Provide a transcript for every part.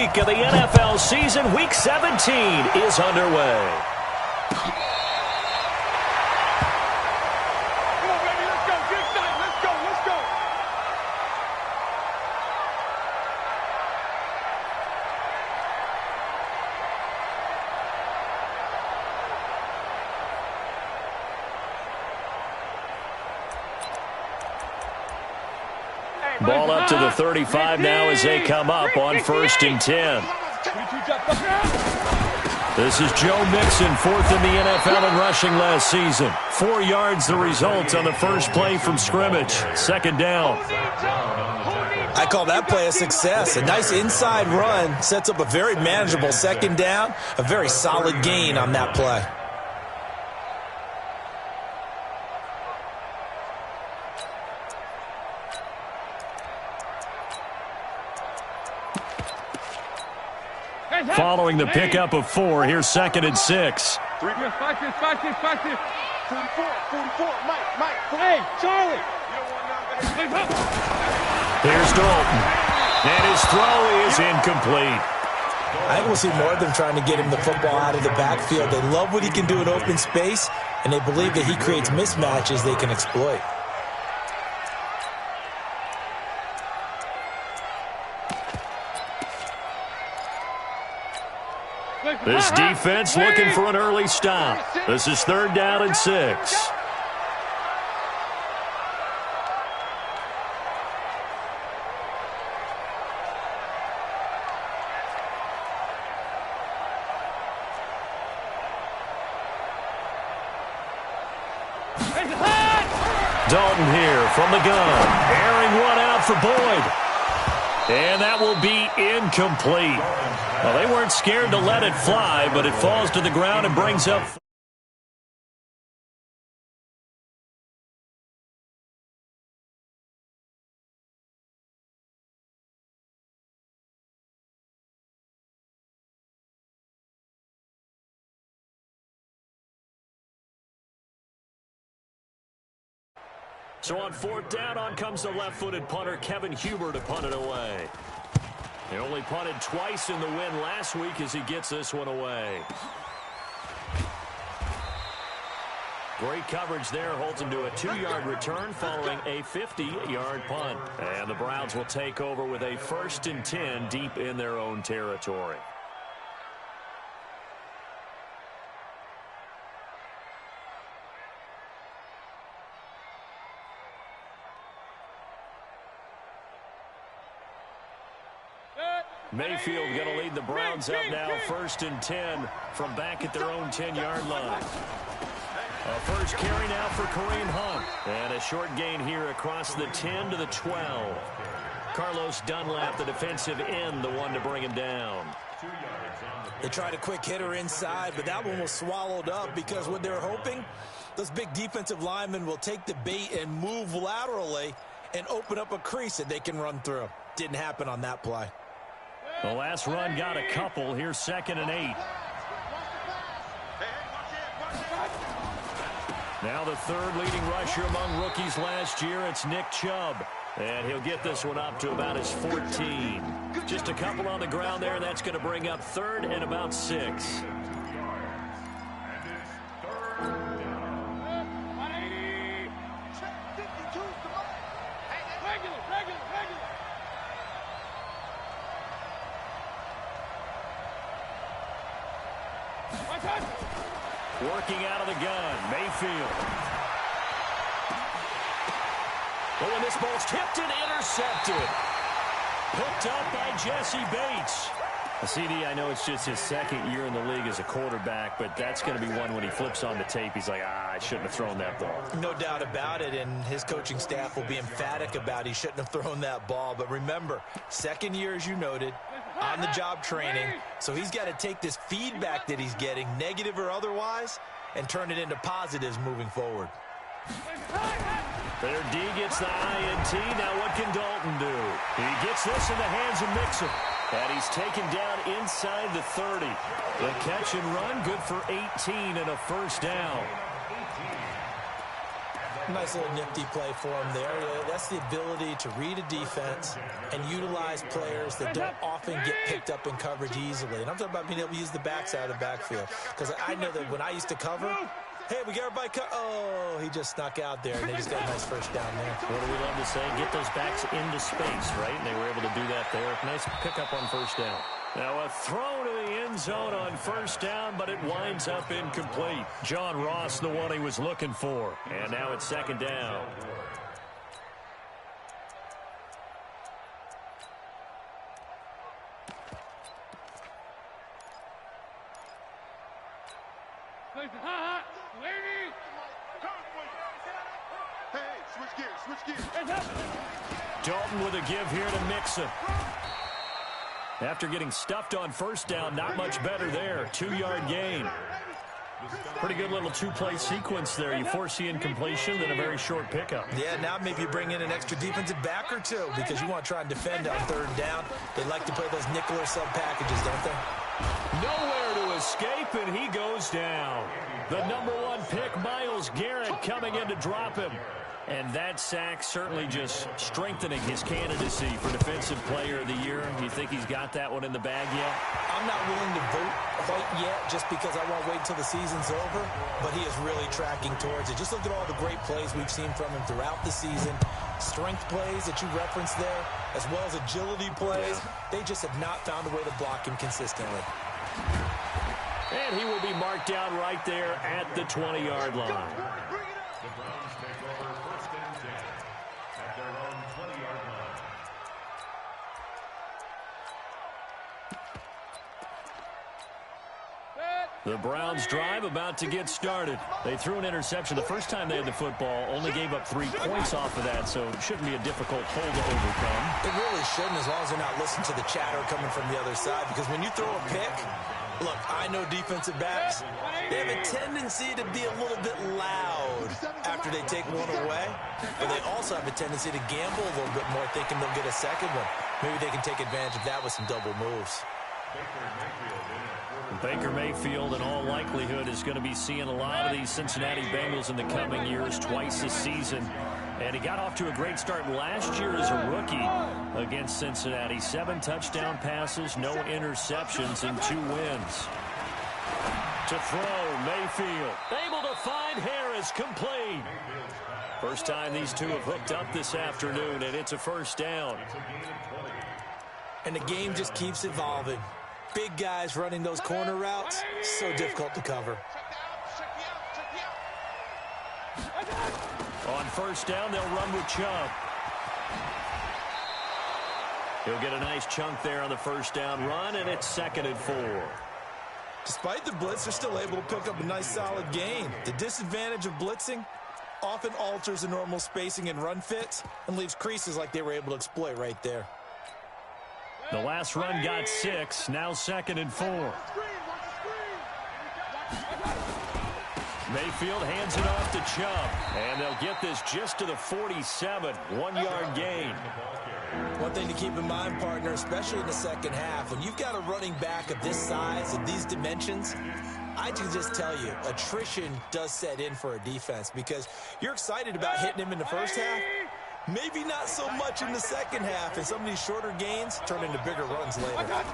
week of the NFL season. Week 17 is underway. Ball up to the 35 now as they come up on 1st and 10. This is Joe Mixon, 4th in the NFL in rushing last season. 4 yards the result on the first play from scrimmage. 2nd down. I call that play a success. A nice inside run sets up a very manageable 2nd down. A very solid gain on that play. Following the pickup of 4, here's 2nd and 6. 44, Mike. Hey, Charlie. Here's Dalton. And his throw is incomplete. I think we'll see more of them trying to get him the football out of the backfield. They love what he can do in open space, and they believe that he creates mismatches they can exploit. This defense looking for an early stop. This is 3rd down and 6. Dalton here from the gun. Airing one out for Boyd. And that will be incomplete. Well, they weren't scared to let it fly, but it falls to the ground and brings up. So on 4th down, on comes the left-footed punter, Kevin Huber, to punt it away. He only punted twice in the win last week as he gets this one away. Great coverage there, holds him to a 2-yard return following a 50-yard punt. And the Browns will take over with a 1st and 10 deep in their own territory. Mayfield going to lead the Browns up now, 1st and 10 from back at their own 10-yard line. A first carry now for Kareem Hunt. And a short gain here across the 10 to the 12. Carlos Dunlap, the defensive end, the one to bring him down. They tried a quick hitter inside, but that one was swallowed up because what they're hoping, those big defensive linemen will take the bait and move laterally and open up a crease that they can run through. Didn't happen on that play. The last run got a couple. Here's 2nd and 8. Now the 3rd leading rusher among rookies last year. It's Nick Chubb. And he'll get this one up to about his 14. Just a couple on the ground there. That's going to bring up 3rd and about 6. Working out of the gun, Mayfield. But when this ball's tipped and intercepted. Picked up by Jesse Bates. CD, I know it's just his 2nd year in the league as a quarterback, but that's going to be one when he flips on the tape. He's like, I shouldn't have thrown that ball. No doubt about it, and his coaching staff will be emphatic about he shouldn't have thrown that ball. But remember, 2nd year, as you noted, on-the-job training. So he's got to take this feedback that he's getting, negative or otherwise, and turn it into positives moving forward. Their D gets the INT. Now what can Dalton do? He gets this in the hands of Mixon. And he's taken down inside the 30. The catch and run good for 18 and a first down. Nice little nifty play for him there. That's the ability to read a defense and utilize players that don't often get picked up in coverage easily. And I'm talking about being able to use the backside of the backfield. Because I know that when I used to cover, hey, we got everybody oh, he just snuck out there, and they just got a nice first down there. What do we love to say? Get those backs into space, right? And they were able to do that there. Nice pickup on first down. Now a throw to the end zone on first down, but it winds up incomplete. John Ross, the one he was looking for. And now it's second down. Dalton with a give here to Mixon. After getting stuffed on first down, not much better there. 2-yard gain. Pretty good little two-play sequence there. You force the incompletion, then a very short pickup. Yeah, now maybe you bring in an extra defensive back or two because you want to try and defend on third down. They like to play those nickel or sub packages, don't they? Nowhere to escape, and he goes down. The #1 pick, Myles Garrett, coming in to drop him. And that sack certainly just strengthening his candidacy for Defensive Player of the Year. You think he's got that one in the bag yet? I'm not willing to vote quite yet just because I won't wait until the season's over, but he is really tracking towards it. Just look at all the great plays we've seen from him throughout the season. Strength plays that you referenced there, as well as agility plays. They just have not found a way to block him consistently. And he will be marked down right there at the 20-yard line. The Browns drive about to get started. They threw an interception the first time they had the football, only gave up 3 points off of that, so it shouldn't be a difficult hole to overcome. It really shouldn't, as long as they're not listening to the chatter coming from the other side, because when you throw a pick, look, I know defensive backs, they have a tendency to be a little bit loud after they take one away, but they also have a tendency to gamble a little bit more, thinking they'll get a second one. Maybe they can take advantage of that with some double moves. Baker Mayfield, in all likelihood, is going to be seeing a lot of these Cincinnati Bengals in the coming years, twice a season. And he got off to a great start last year as a rookie against Cincinnati. 7 touchdown passes, no interceptions, and 2 wins. To throw, Mayfield. Able to find Harris, complete. First time these two have hooked up this afternoon, and it's a first down. And the game just keeps evolving. Big guys running those corner routes, so difficult to cover. On first down, they'll run with Chubb. He'll get a nice chunk there on the first down run, and it's 2nd and 4. Despite the blitz, they're still able to pick up a nice solid gain. The disadvantage of blitzing often alters the normal spacing and run fits and leaves creases like they were able to exploit right there. The last run got 6, now 2nd and 4. Mayfield hands it off to Chubb, and they'll get this just to the 47, 1-yard gain. One thing to keep in mind, partner, especially in the second half, when you've got a running back of this size and these dimensions, I can just tell you, attrition does set in for a defense because you're excited about hitting him in the first half. Maybe not so much in the second half, and some of these shorter gains turn into bigger runs later.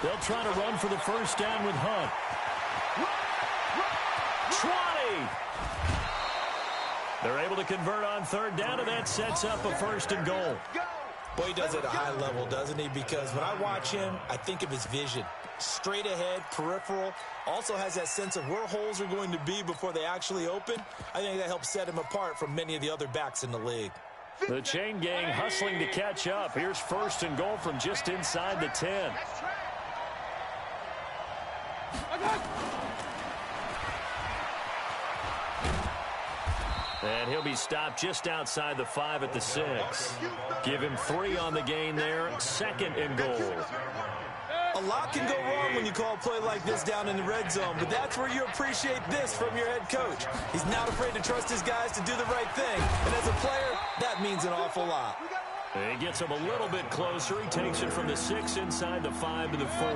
They'll try to run for the first down with Hunt. 20! They're able to convert on third down, and that sets up a 1st and goal. Boy, he does it at a high level, doesn't he? Because when I watch him, I think of his vision. Straight ahead, peripheral, also has that sense of where holes are going to be before they actually open. I think that helps set him apart from many of the other backs in the league. The chain gang hustling to catch up. Here's 1st and goal from just inside the 10. And he'll be stopped just outside the 5 at the 6. Give him 3 on the gain there. 2nd and goal. A lot can go wrong when you call a play like this down in the red zone, but that's where you appreciate this from your head coach. He's not afraid to trust his guys to do the right thing, and as a player, that means an awful lot. He gets him a little bit closer. He takes it from the 6 inside the 5 to the 4.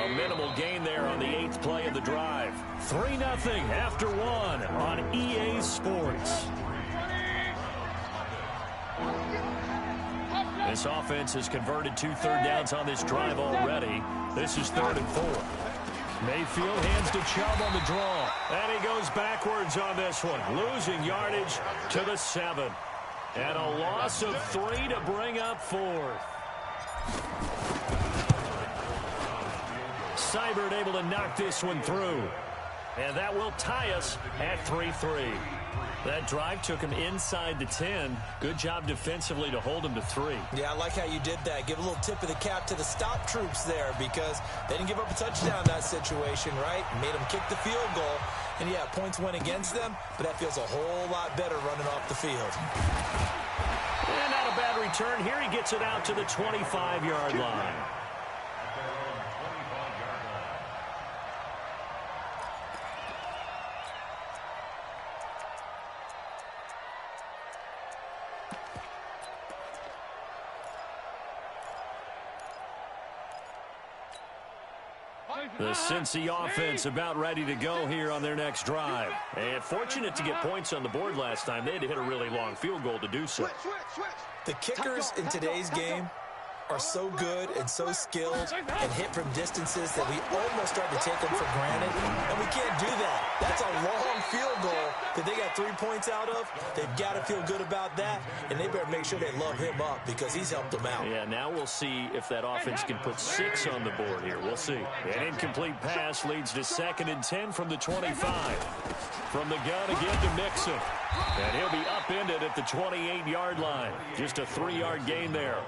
A minimal gain there on the 8th play of the drive. 3-0 after 1 on EA Sports. This offense has converted 2 third downs on this drive already. This is 3rd and 4. Mayfield hands to Chubb on the draw. And he goes backwards on this one, losing yardage to the 7. And a loss of 3 to bring up 4th. Seibert able to knock this one through. And that will tie us at 3-3. That drive took him inside the 10. Good job defensively to hold him to 3. Yeah, I like how you did that. Give a little tip of the cap to the stop troops there because they didn't give up a touchdown in that situation, right? Made them kick the field goal. And, yeah, points went against them, but that feels a whole lot better running off the field. And not a bad return here. He gets it out to the 25-yard line. The Cincy offense about ready to go here on their next drive. And fortunate to get points on the board last time. They had to hit a really long field goal to do so. The kickers in today's game are so good and so skilled and hit from distances that we almost start to take them for granted. And we can't do that. That's a long field goal that they got 3 points out of. They've got to feel good about that, and they better make sure they love him up because he's helped them out. Yeah, now we'll see if that offense can put 6 on the board here. We'll see. An incomplete pass leads to 2nd and 10 from the 25. From the gun again to Mixon. And he'll be upended at the 28-yard line. Just a 3-yard gain there.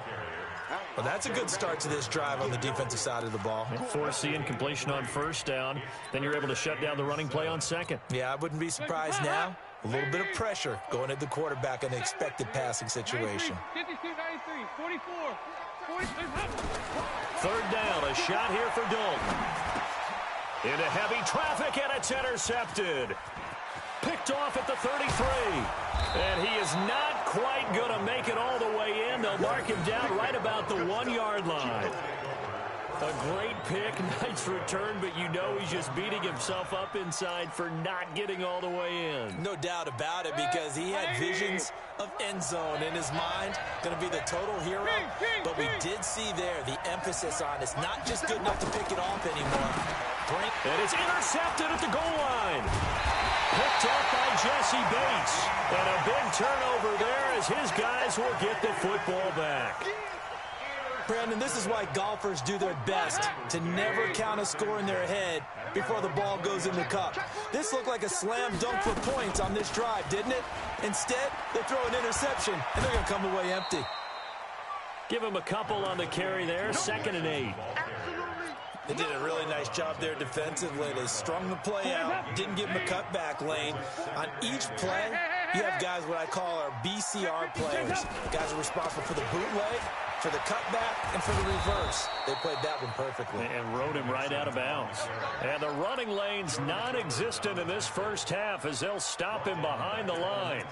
Well, that's a good start to this drive on the defensive side of the ball. Force the incompletion on 1st down. Then you're able to shut down the running play on 2nd. Yeah, I wouldn't be surprised now. A little bit of pressure going at the quarterback in an expected passing situation. 3rd down, a shot here for Dalton. Into heavy traffic, and it's intercepted. Picked off at the 33. And he is not quite going to make it all the way in. They'll mark him down right about the 1-yard line. A great pick, nice return, but you know he's just beating himself up inside for not getting all the way in. No doubt about it, because he had visions of end zone in his mind. Going to be the total hero. But we did see there the emphasis on it's not just good enough to pick it off anymore. And it's intercepted at the goal line. Picked off by Jesse Bates. And a big turnover there as his guys will get the football back. Brandon, this is why golfers do their best to never count a score in their head before the ball goes in the cup. This looked like a slam dunk for points on this drive, didn't it? Instead, they throw an interception, and they're going to come away empty. Give him a couple on the carry there, 2nd and 8. They did a really nice job there defensively. They strung the play out, didn't give him a cutback lane. On each play, you have guys what I call our BCR players. Guys are responsible for the bootleg, for the cutback, and for the reverse. They played that one perfectly. And rode him right out of bounds. And the running lane's non-existent in this first half as they'll stop him behind the line.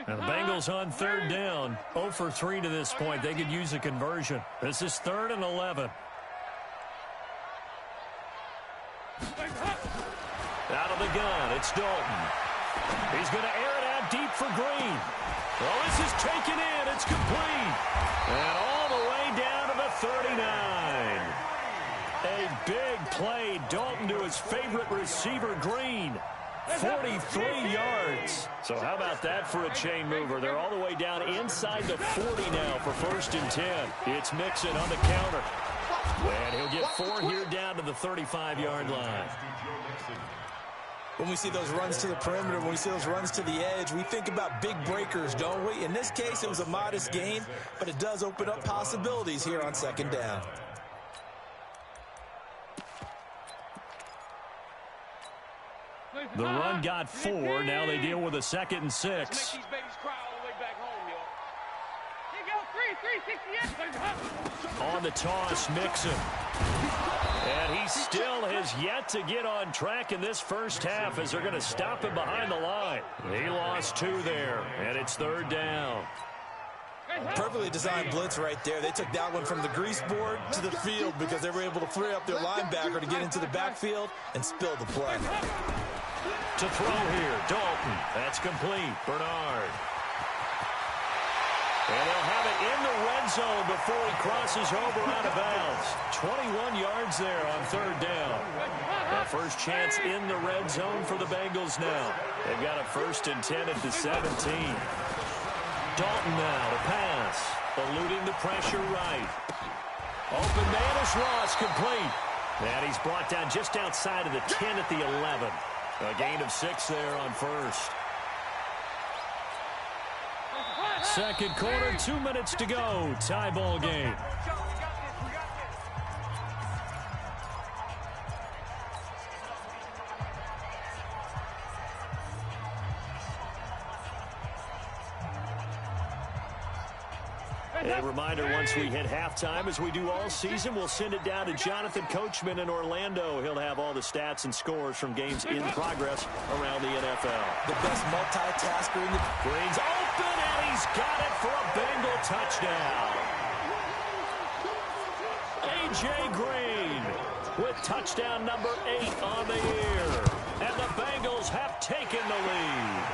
And the Bengals on 3rd down. 0 for 3 to this point. They could use a conversion. This is 3rd and 11. Out of the gun, it's Dalton. He's going to air it out deep for Green. Well, this is taken in. It's complete. And all the way down to the 39. A big play. Dalton to his favorite receiver, Green. 43 yards. So how about that for a chain mover? They're all the way down inside the 40 now for 1st and 10. It's Mixon on the counter. And he'll get 4 here down to the 35-yard line. When we see those runs to the perimeter, when we see those runs to the edge, we think about big breakers, don't we? In this case, it was a modest gain, but it does open up possibilities here on 2nd down. The run got 4. Now they deal with a 2nd and 6. On the toss, Mixon. And he still has yet to get on track in this first half as they're going to stop him behind the line. He lost 2 there, and it's 3rd down. Perfectly designed blitz right there. They took that one from the grease board to the field because they were able to free up their linebacker to get into the backfield and spill the play. To throw here, Dalton. That's complete. Bernard. And they'll have it in the red zone before he crosses over out of bounds. 21 yards there on 3rd down. The first chance in the red zone for the Bengals now. They've got a 1st and 10 at the 17. Dalton now to pass. Eluding the pressure right. Open man is Ross, complete. And he's brought down just outside of the 10 at the 11. A gain of 6 there on 1st. Second quarter, 2 minutes to go. Tie ball game. A reminder, once we hit halftime, as we do all season, we'll send it down to Jonathan Coachman in Orlando. He'll have all the stats and scores from games in progress around the NFL. The best multitasker in the... Green's open, and he's got it for a Bengal touchdown. A.J. Green with touchdown number 8 on the year. And the Bengals have taken the lead.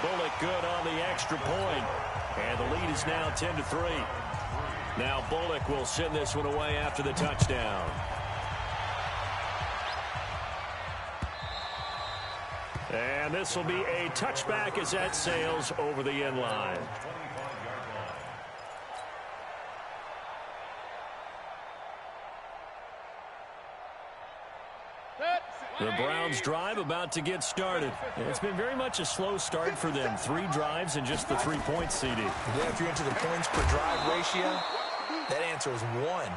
Bullock good on the extra point. And the lead is now 10-3. Now Bullock will send this one away after the touchdown. And this will be a touchback as that sails over the end line. The Browns drive about to get started. It's been very much a slow start for them. 3 drives and just the 3 points, CD. Yeah, if you're into the points per drive ratio, that answer is 1.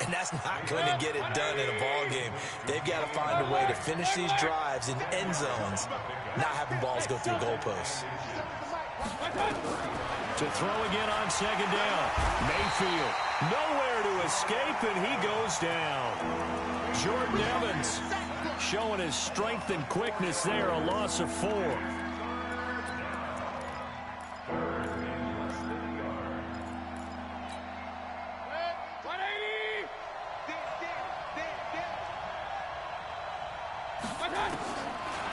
And that's not going to get it done in a ball game. They've got to find a way to finish these drives in end zones, not having balls go through goalposts. To throw again on 2nd down. Mayfield nowhere to escape, and he goes down. Jordan Evans showing his strength and quickness there, a loss of 4.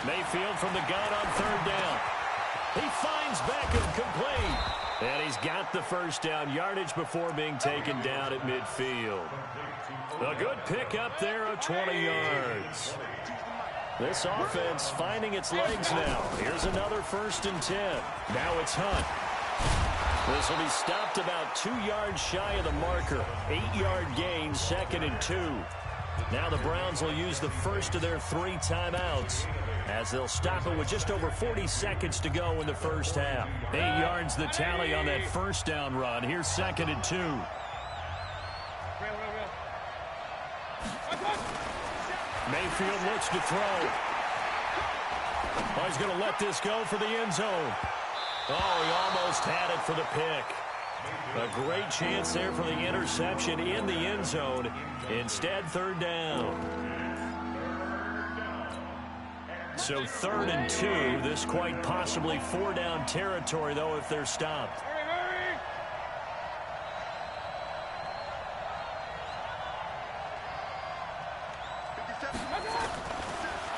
Mayfield from the gun on 3rd down. He finds Beckham, complete. And he's got the first down, yardage before being taken down at midfield. A good pickup there of 20 yards. This offense finding its legs now. Here's another 1st and 10. Now it's Hunt. This will be stopped about 2 yards shy of the marker. 8-yard gain, 2nd and 2. Now the Browns will use the first of their 3 timeouts as they'll stop it with just over 40 seconds to go in the first half. 8 yards the tally on that first down run. Here's 2nd and 2. Mayfield looks to throw. Oh, he's going to let this go for the end zone. Oh, he almost had it for the pick. A great chance there for the interception in the end zone. Instead, 3rd down. So 3rd and 2. This quite possibly 4-down territory, though, if they're stopped.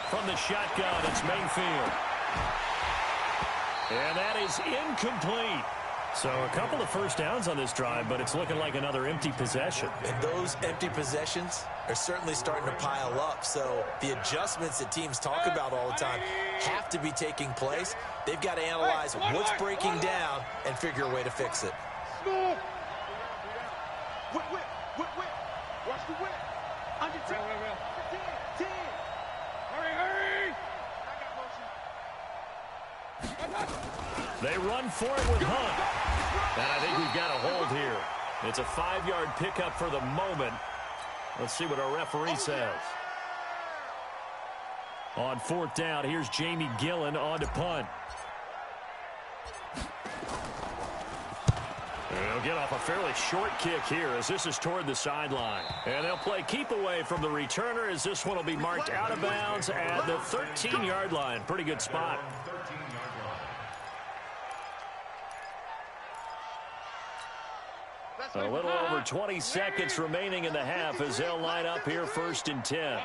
From the shotgun, it's Mayfield. And that is incomplete. So a couple of first downs on this drive, but it's looking like another empty possession. And those empty possessions are certainly starting to pile up. So the adjustments that teams talk about all the time have to be taking place. They've got to analyze what's breaking down and figure a way to fix it. Watch the whip. Under 10. 10. Hurry. They run for it with Hunt. And I think we've got a hold here. It's a 5-yard pickup for the moment. Let's see what our referee says. On 4th down, here's Jamie Gillen on to punt. They'll get off a fairly short kick here as this is toward the sideline. And they'll play keep away from the returner as this one will be marked out of bounds at the 13-yard line. Pretty good spot. A little over 20 seconds remaining in the half as they'll line up here 1st and 10.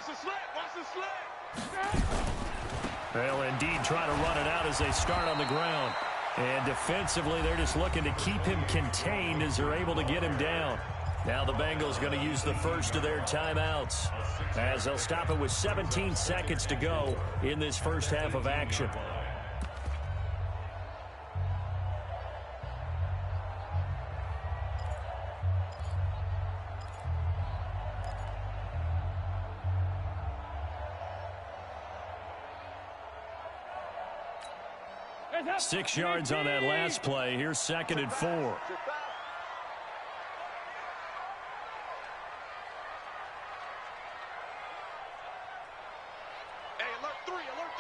They'll indeed try to run it out as they start on the ground. And defensively, they're just looking to keep him contained as they're able to get him down. Now the Bengals going to use the first of their timeouts as they'll stop it with 17 seconds to go in this first half of action. Six yards on that last play. Here's 2nd and 4. Hey, alert 3, alert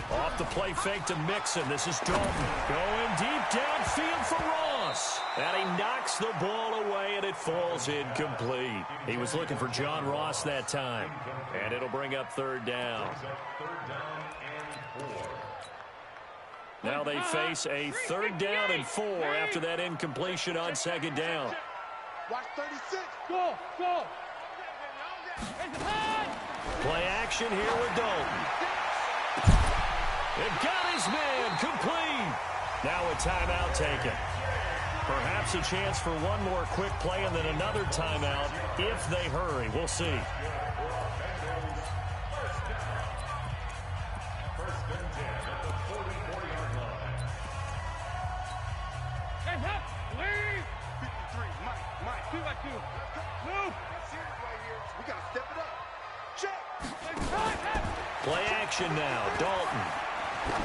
3. Off the play fake to Mixon. This is Dalton going deep downfield for Ross. And he knocks the ball away, and it falls incomplete. He was looking for John Ross that time. And it'll bring up 3rd down. Now they face a 3rd down and 4 after that incompletion on 2nd down. Watch 36. Go, go. Play action here with Dalton. It got his man complete. Now a timeout taken. Perhaps a chance for one more quick play and then another timeout if they hurry. We'll see. Play action now. Dalton.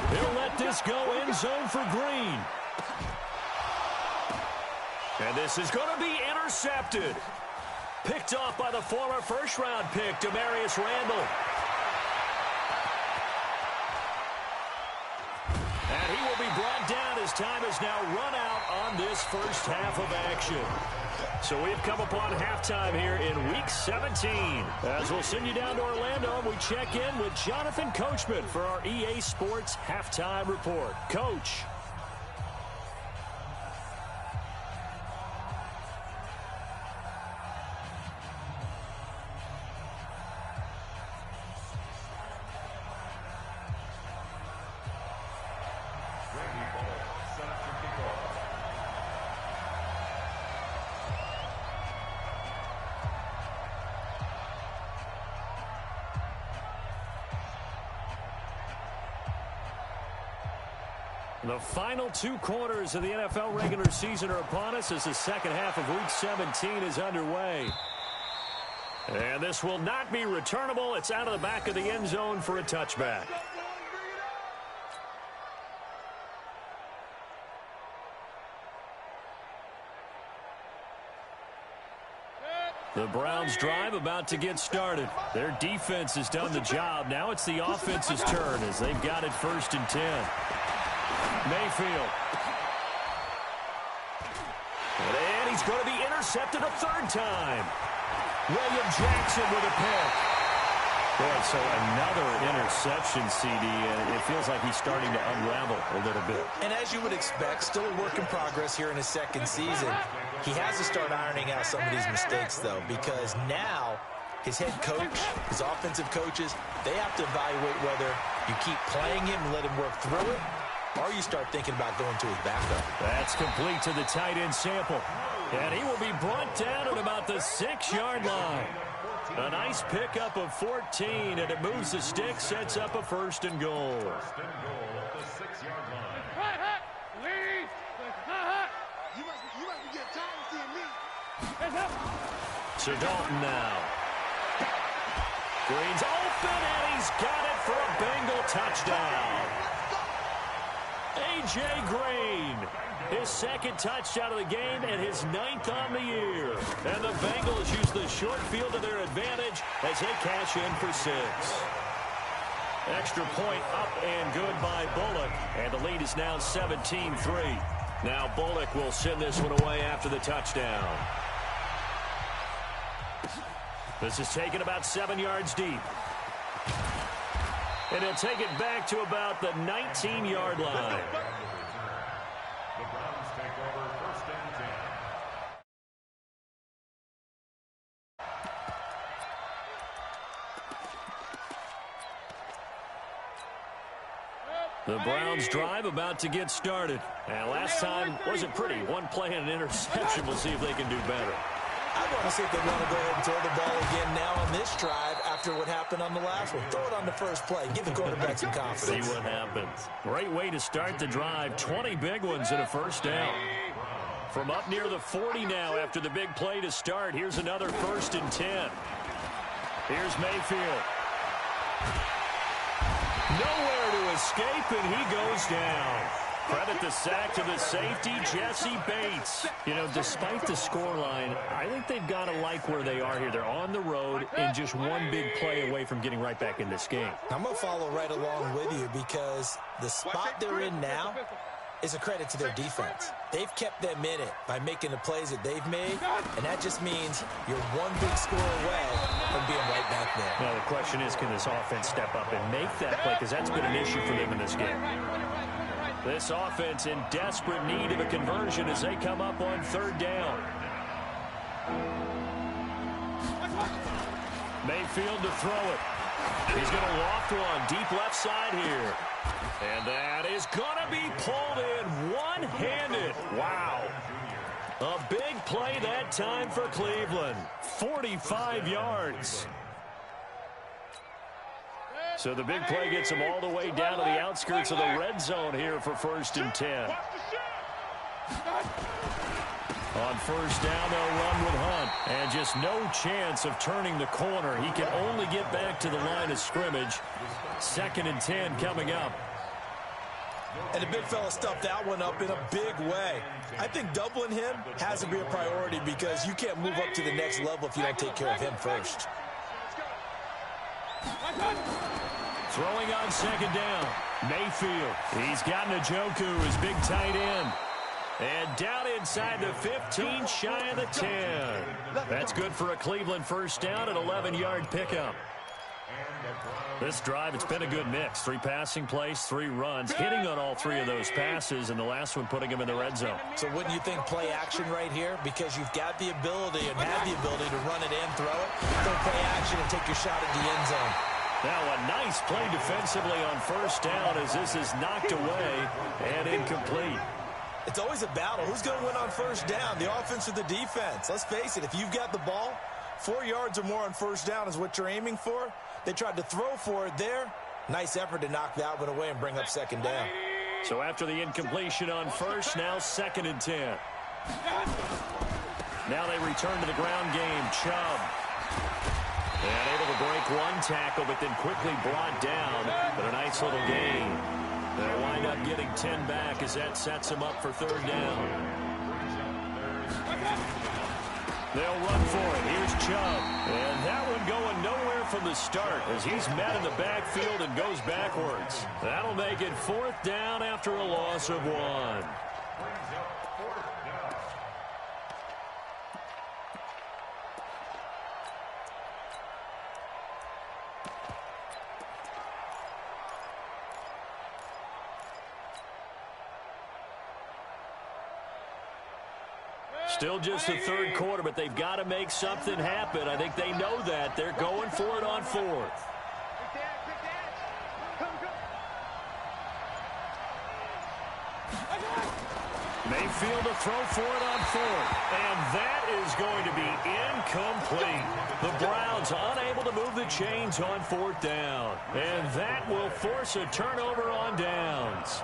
He'll let this go end zone for Green. And this is going to be intercepted. Picked off by the former first-round pick, Demarius Randall. And he will be brought down as time is now run out on this first half of action. So we've come upon halftime here in Week 17. As we'll send you down to Orlando, and we check in with Jonathan Coachman for our EA Sports Halftime Report. Coach. The final 2 quarters of the NFL regular season are upon us as the second half of Week 17 is underway. And this will not be returnable. It's out of the back of the end zone for a touchback. The Browns drive about to get started. Their defense has done the job. Now it's the offense's turn as they've got it 1st and 10. Mayfield. And he's going to be intercepted a 3rd time. William Jackson with a pick. Boy, so another interception, CD, and it feels like he's starting to unravel a little bit. And as you would expect, still a work in progress here in his 2nd season. He has to start ironing out some of these mistakes, though, because now his head coach, his offensive coaches, they have to evaluate whether you keep playing him and let him work through it, or you start thinking about going to his backup. That's complete to the tight end sample. And he will be brought down at about the 6-yard line. A nice pickup of 14, and it moves the stick, sets up a 1st and goal. So Dalton now. Green's open, and he's got it for a Bengal touchdown. A.J. Green, his 2nd touchdown of the game and his 9th on the year. And the Bengals use the short field to their advantage as they cash in for 6. Extra point up and good by Bullock. And the lead is now 17-3. Now Bullock will send this one away after the touchdown. This is taken about 7 yards deep. And he'll take it back to about the 19-yard line. The Browns take over 1st and 10. The Browns drive about to get started. And last time wasn't pretty. One play and an interception. We'll see if they can do better. I want to see if they want to go ahead and throw the ball again now on this drive after what happened on the last one. Throw it on the first play. Give the quarterback some confidence. See what happens. Great way to start the drive. 20 big ones and a first down. From up near the 40 now after the big play to start. Here's another 1st and 10. Here's Mayfield. Nowhere to escape, and he goes down. Credit the sack to the safety, Jesse Bates. You know, despite the scoreline, I think they've got to like where they are here. They're on the road and just one big play away from getting right back in this game. I'm going to follow right along with you because the spot they're in now is a credit to their defense. They've kept them in it by making the plays that they've made, and that just means you're one big score away from being right back there. Now, the question is, can this offense step up and make that play? Because that's been an issue for them in this game. This offense in desperate need of a conversion as they come up on 3rd down. Mayfield to throw it. He's going to loft one deep left side here. And that is going to be pulled in one-handed. Wow. A big play that time for Cleveland. 45 yards. So the big play gets them all the way down to the outskirts of the red zone here for 1st and 10. On 1st down, they'll run with Hunt. And just no chance of turning the corner. He can only get back to the line of scrimmage. 2nd and 10 coming up. And the big fella stuffed that one up in a big way. I think doubling him has to be a priority because you can't move up to the next level if you don't take care of him first. Throwing on 2nd down. Mayfield. He's got Njoku, his big tight end. And down inside the 15, shy of the 10. That's good for a Cleveland 1st down, an 11-yard pickup. This drive, it's been a good mix. 3 passing plays, 3 runs, hitting on all 3 of those passes, and the last one putting him in the red zone. So wouldn't you think play action right here? Because you've got the ability and have the ability to run it and throw it. Throw play action and take your shot at the end zone. Now a nice play defensively on 1st down as this is knocked away and incomplete. It's always a battle. Who's going to win on 1st down, the offense or the defense? Let's face it, if you've got the ball, 4 yards or more on 1st down is what you're aiming for. They tried to throw for it there. Nice effort to knock that one away and bring up 2nd down. So after the incompletion on 1st, now 2nd and 10. Now they return to the ground game. Chubb. And able to break one tackle, but then quickly brought down. But a nice little gain. They'll wind up getting 10 back as that sets them up for 3rd down. They'll run for it. Here's Chubb. And that one going nowhere from the start as he's met in the backfield and goes backwards. That'll make it 4th down after a loss of 1. Still just the 3rd quarter, but they've got to make something happen. I think they know that. They're going for it on 4th. Mayfield to throw for it on 4th. And that is going to be incomplete. The Browns unable to move the chains on 4th down. And that will force a turnover on downs.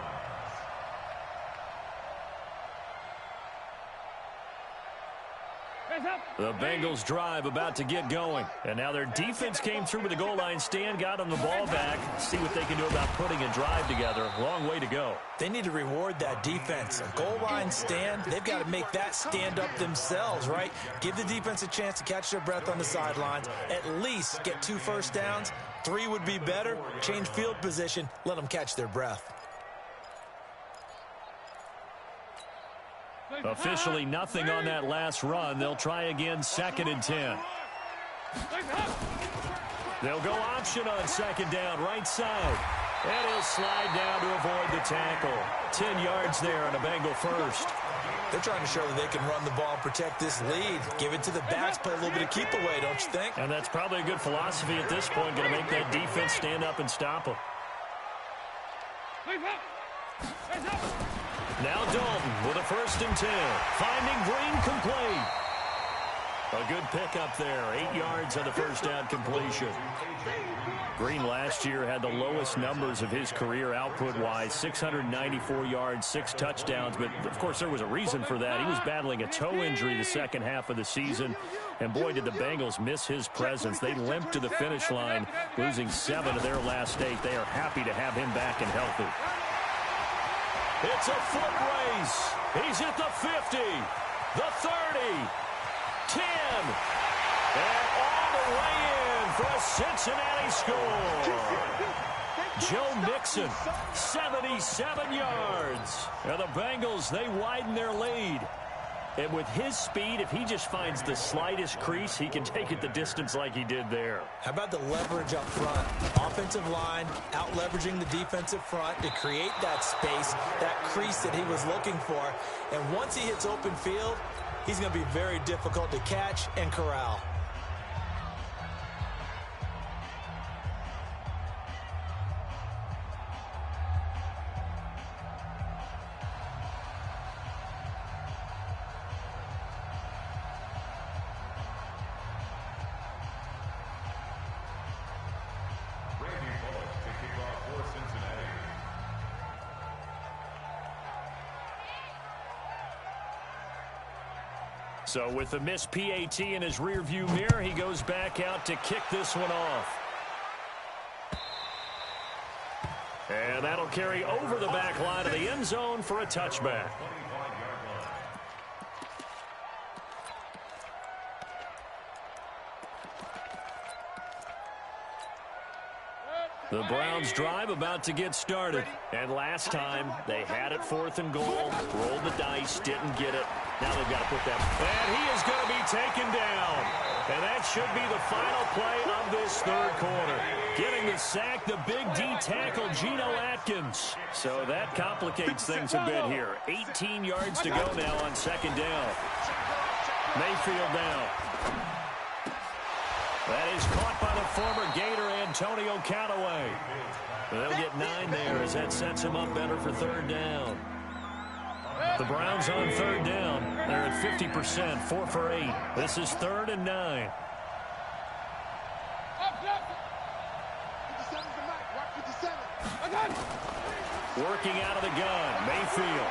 Hands up. The Bengals drive about to get going. And now their defense came through with the goal line stand, got them the ball back. See what they can do about putting a drive together. Long way to go. They need to reward that defense. A goal line stand, they've got to make that stand up themselves, right? Give the defense a chance to catch their breath on the sidelines. At least get 2 first downs. 3 would be better. Change field position. Let them catch their breath. Officially nothing on that last run. They'll try again, 2nd and 10. They'll go option on 2nd down, right side. And he'll slide down to avoid the tackle. 10 yards there on a Bengal first. They're trying to show that they can run the ball and protect this lead. Give it to the backs, play a little bit of keep away, don't you think? And that's probably a good philosophy at this point, going to make that defense stand up and stop them. Now Dalton with a 1st and 10. Finding Green complete. A good pickup there. 8 yards on the first down completion. Green last year had the lowest numbers of his career output-wise. 694 yards, 6 touchdowns. But, of course, there was a reason for that. He was battling a toe injury the second half of the season. And, boy, did the Bengals miss his presence. They limped to the finish line, losing 7 of their last 8. They are happy to have him back and healthy. It's a foot race. He's at the 50, the 30, 10, and all the way in for a Cincinnati score. Joe Mixon, 77 yards. And the Bengals, they widen their lead. And with his speed, if he just finds the slightest crease, he can take it the distance like he did there. How about the leverage up front? Offensive line out-leveraging the defensive front to create that space, that crease that he was looking for. And once he hits open field, he's going to be very difficult to catch and corral. So with the missed PAT in his rearview mirror, he goes back out to kick this one off. And that'll carry over the back line of the end zone for a touchback. The Browns drive about to get started. And last time, they had it 4th and goal, rolled the dice, didn't get it. Now they've got to put that. And he is going to be taken down. And that should be the final play of this 3rd quarter. Getting the sack, the big D tackle, Geno Atkins. So that complicates things a bit here. 18 yards to go now on 2nd down. Mayfield down. That is caught by the former Gator, Antonio Callaway. They'll get 9 there as that sets him up better for 3rd down. The Browns on 3rd down. They're at 50%, 4 for 8. This is 3rd and 9. Working out of the gun, Mayfield.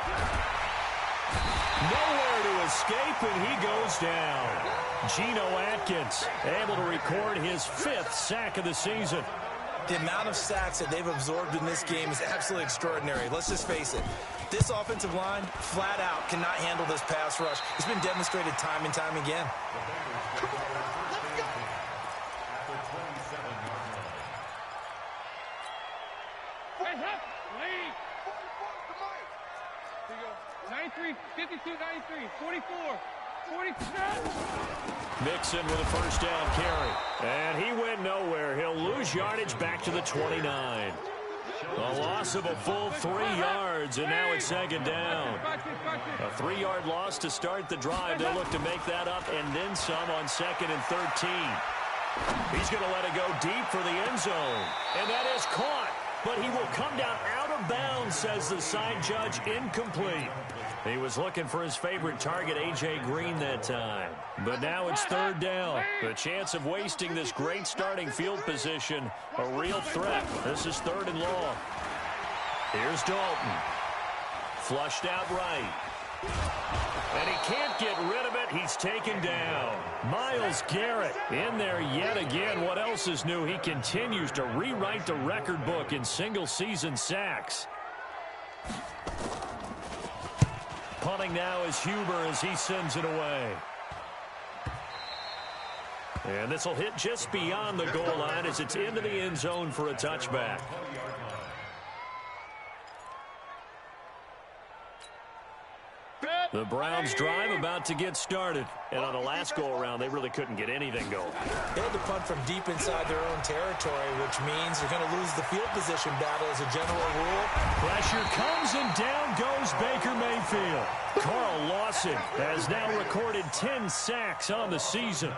Nowhere to escape, and he goes down. Geno Atkins able to record his 5th sack of the season. The amount of sacks that they've absorbed in this game is absolutely extraordinary. Let's just face it. This offensive line, flat out, cannot handle this pass rush. It's been demonstrated time and time again. Mixon with a 1st down carry. And he went nowhere. He'll lose yardage back to the 29. A loss of a full 3 yards, and now it's 2nd down. A 3-yard loss to start the drive. They'll look to make that up and then some on 2nd and 13. He's going to let it go deep for the end zone. And that is caught. But he will come down out of bounds, says the side judge. Incomplete. He was looking for his favorite target, A.J. Green, that time. But now it's 3rd down. The chance of wasting this great starting field position, a real threat. This is 3rd and long. Here's Dalton. Flushed out right. And he can't get rid of it. He's taken down. Myles Garrett in there yet again. What else is new? He continues to rewrite the record book in single-season sacks. Punting now is Huber as he sends it away. And this will hit just beyond the goal line as it's into the end zone for a touchback. The Browns drive about to get started. And on the last go-around, they really couldn't get anything going. They had to punt from deep inside their own territory, which means they're going to lose the field position battle as a general rule. Pressure comes, and down goes Baker Mayfield. Carl Lawson has now recorded 10 sacks on the season.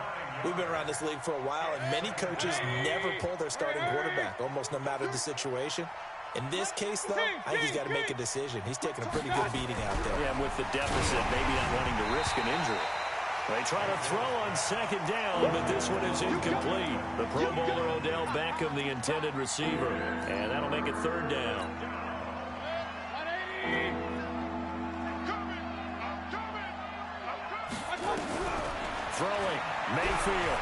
We've been around this league for a while, and many coaches never pull their starting quarterback, almost no matter the situation. In this case, though, I think he's got to make a decision. He's taking a pretty good beating out there. Yeah, with the deficit, maybe not wanting to risk an injury. They try to throw on second down, but this one is incomplete. The Pro Bowler Odell Beckham, the intended receiver, and that'll make it third down. Throwing, Mayfield.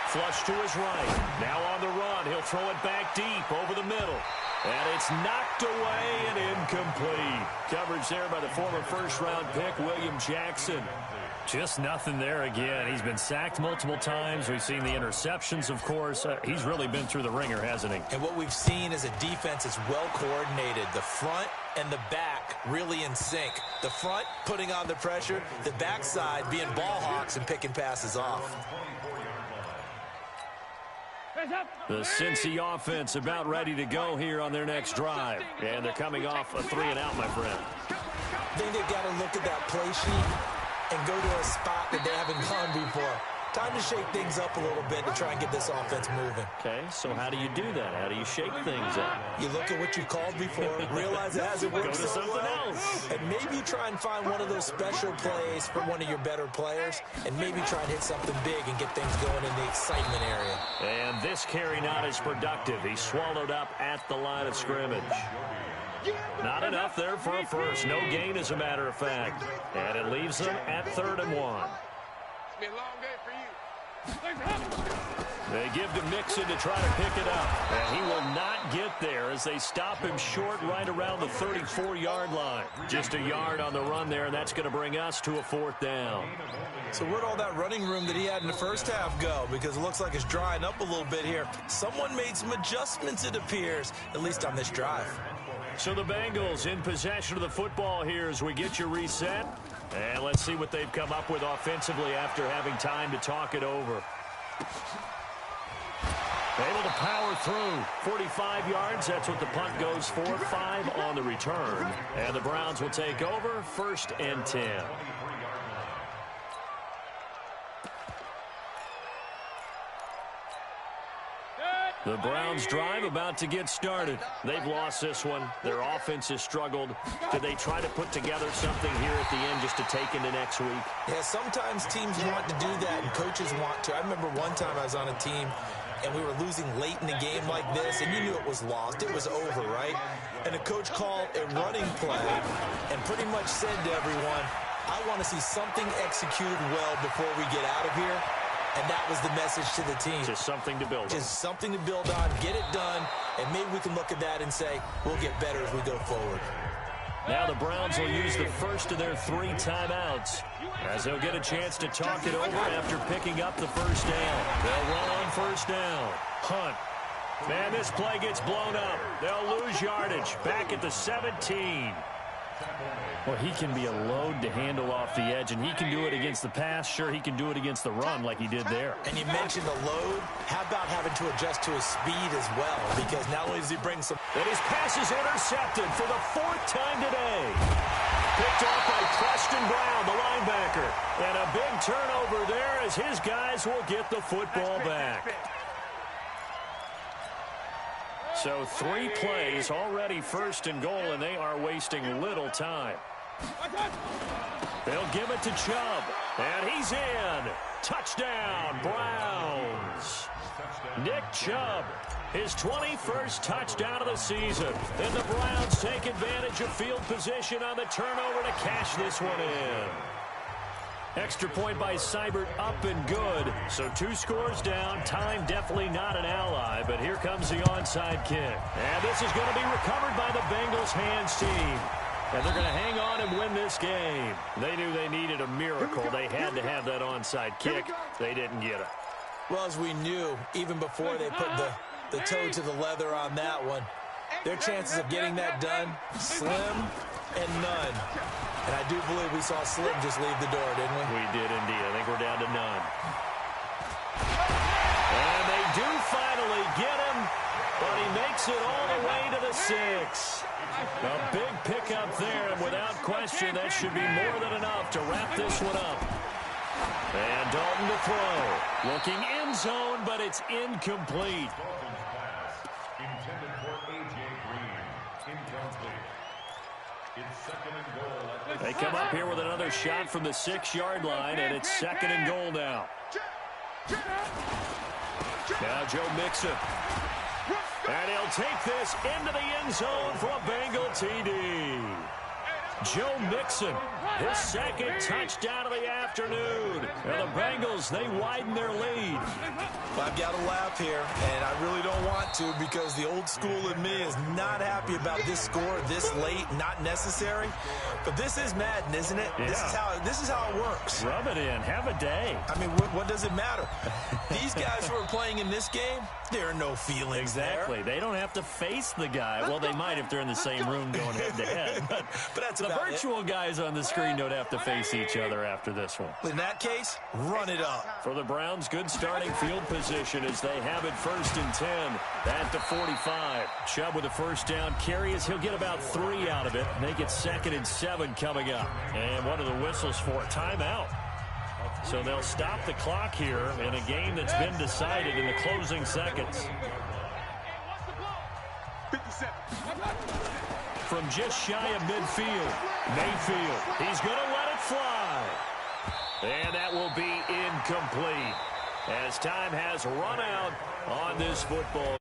Flush to his right. Now on the run. He'll throw it back deep over the middle. And it's knocked away and incomplete. Coverage there by the former first-round pick, William Jackson. Just nothing there again. He's been sacked multiple times. We've seen the interceptions, of course. He's really been through the ringer, hasn't he? And what we've seen is a defense that's well coordinated. The front and the back really in sync. The front putting on the pressure. The backside being ball hawks and picking passes off. The Cincy offense about ready to go here on their next drive. And they're coming off a 3-and-out, my friend. I think they've got to look at that play sheet and go to a spot that they haven't gone before. Time to shake things up a little bit to try and get this offense moving. Okay, so how do you do that? How do you shake things up? You look at what you called before, realize it hasn't worked Go to so something well, else. and maybe try and find one of those special plays for one of your better players, and maybe try and hit something big and get things going in the excitement area. And this carry not as productive. He's swallowed up at the line of scrimmage. Not enough there for a first. No gain, as a matter of fact. And it leaves them at 3rd and 1. It's been a long day for you. They give to Mixon to try to pick it up. And he will not get there as they stop him short right around the 34-yard line. Just a yard on the run there, and that's going to bring us to a 4th down. So where'd all that running room that he had in the first half go? Because it looks like it's drying up a little bit here. Someone made some adjustments, it appears, at least on this drive. So the Bengals in possession of the football here as we get you reset. And let's see what they've come up with offensively after having time to talk it over. Able to power through 45 yards. That's what the punt goes for. 5 on the return. And the Browns will take over 1st and 10. The Browns drive about to get started. They've lost this one. Their offense has struggled. Do they try to put together something here at the end just to take into next week? Yeah, sometimes teams want to do that and coaches want to. I remember one time I was on a team and we were losing late in a game like this, and you knew it was lost. It was over, right? And the coach called a running play and pretty much said to everyone, I want to see something executed well before we get out of here. And that was the message to the team. Just something to build on. Just something to build on, get it done, and maybe we can look at that and say, we'll get better as we go forward. Now the Browns will use the first of their 3 timeouts as they'll get a chance to talk it over after picking up the first down. They'll run on first down. Hunt. Man, this play gets blown up. They'll lose yardage. Back at the 17. Well, he can be a load to handle off the edge, and he can do it against the pass. Sure, he can do it against the run like he did there. And you mentioned the load. How about having to adjust to his speed as well? Because not only does he bring some... And his pass is intercepted for the 4th time today. Picked off by Preston Brown, the linebacker. And a big turnover there as his guys will get the football back. So 3 plays, already 1st and goal, and they are wasting little time. They'll give it to Chubb, and he's in. Touchdown, Browns. Nick Chubb His 21st touchdown of the season. And the Browns take advantage of field position on the turnover to cash this one in. Extra point by Seibert, up and good. So 2 scores down. Time definitely not an ally, but here comes the onside kick. And this is going to be recovered by the Bengals hands team. And they're going to hang on and win this game. They knew they needed a miracle. They had to have that onside kick. They didn't get it. Well, as we knew, even before they put the toe to the leather on that one, their chances of getting that done, slim and none. And I do believe we saw Slim just leave the door, didn't we? We did indeed. I think we're down to none. And they do finally get him, but he makes it all the way to the 6. A big pickup there, and without question, that should be more than enough to wrap this one up. And Dalton to throw. Looking end zone, but it's incomplete. Dalton's pass intended for A.J. Green. Incomplete. It's 2nd and goal. They come up here with another shot from the 6-yard line, and it's 2nd and goal now. Now Joe Mixon. And he'll take this into the end zone for a Bengal TD. Joe Mixon, his 2nd touchdown of the afternoon. And the Bengals, they widen their lead. I've got to laugh here, and I really don't want to because the old school in me is not happy about this score this late, not necessary. But this is Madden, isn't it? Yeah. This is how it works. Rub it in. Have a day. I mean, what does it matter? These guys who are playing in this game, there are no feelings Exactly. They don't have to face the guy. Well, they might if they're in the same room going head-to-head. But that's the about virtual guys on the screen don't have to face each other after this one. In that case, run it up. For the Browns, good starting field position as they have it 1st and 10 at the 45. Chubb with a first down carry as he'll get about 3 out of it. Make it 2nd and 7 coming up. And what are the whistles for? Timeout. So they'll stop the clock here in a game that's been decided in the closing seconds. From just shy of midfield, Mayfield. He's going to let it fly. And that will be incomplete as time has run out on this football.